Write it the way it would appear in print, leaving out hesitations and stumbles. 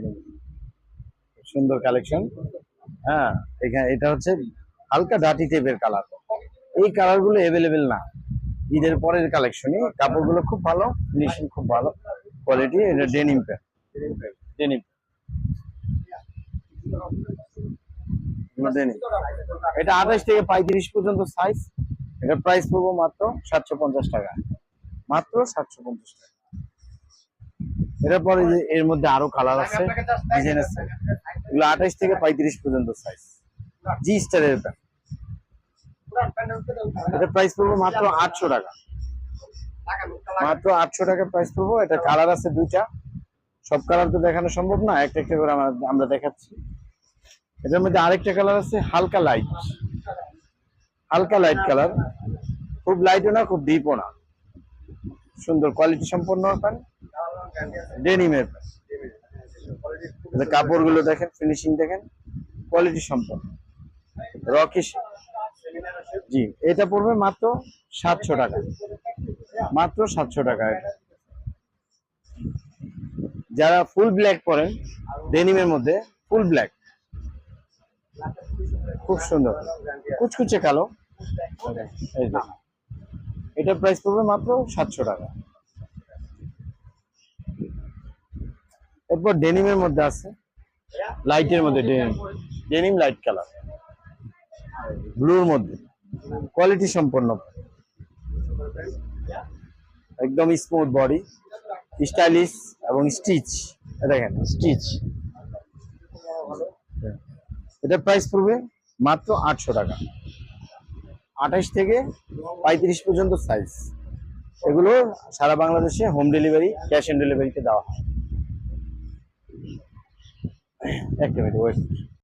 Denim সুন্দর collection. হ্যাঁ, এখানে এটা হচ্ছে হালকা ডাটি টাইপের কালার। এই কালার গুলো অ্যাভেলেবেল না, ঈদের পরের কালেকশনই। কাপড়গুলো খুব ভালো, ফিনিশিং খুব ভালো, কোয়ালিটি। এটা ডেনিম প্যান্ট, ডেনিম ডেনিম। এটা 28 থেকে 35 পর্যন্ত সাইজ। এটা প্রাইস পড়বো মাত্র 750 টাকা, মাত্র 750 টাকা। এটার পরে যে এর মধ্যে আরো কালার আছে, ডিজাইন আছে, এগুলো 28 থেকে 35 পর্যন্ত সাইজ। জি স্টারের প্যান্ট, এটা প্রাইস পড়বো মাত্র 800 টাকা, মাত্র 800 টাকা প্রাইস পড়বো। এটা কালার আছে দুইটা, সব কালার তো দেখানো সম্ভব না, একটা একটা করে আমরা দেখাচ্ছি। এটার মধ্যে আরেকটা কালার আছে হালকা লাইট, হালকা লাইট কালার, খুব লাইটও না খুব ডিপও না, সুন্দর কোয়ালিটি সম্পন্ন প্যান্ট, ডেনিমের প্যান্ট। কাপড় গুলো দেখেন, ফিনিশিং দেখেন, কোয়ালিটি সম্পন্ন, রকি। জি, এটা পড়বে মাত্র 700 টাকা, মাত্র 700 টাকা। যারা ফুল ব্ল্যাক পরেন ডেনিমের মধ্যে, ফুল ব্ল্যাক খুব সুন্দর, কুচকুচে কালো, এই যে এটার প্রাইস পড়বে মাত্র 700 টাকা। এরপর ডেনিমের মধ্যে আছে লাইটের মধ্যে, ডেনিম, ডেনিম লাইট কালার, ব্লুর মধ্যে, কোয়ালিটি সম্পন্ন, একদম স্মুথ বডি, স্টাইলিশ এবং স্টিচ। দেখেন স্টিচ, এটার প্রাইস পড়বে মাত্র 800 টাকা, 28 থেকে 35 পর্যন্ত সাইজ। এগুলো সারা বাংলাদেশে হোম ডেলিভারি, ক্যাশ অন ডেলিভারিতে দেওয়া হয়। এক মিনিট ওয়েট।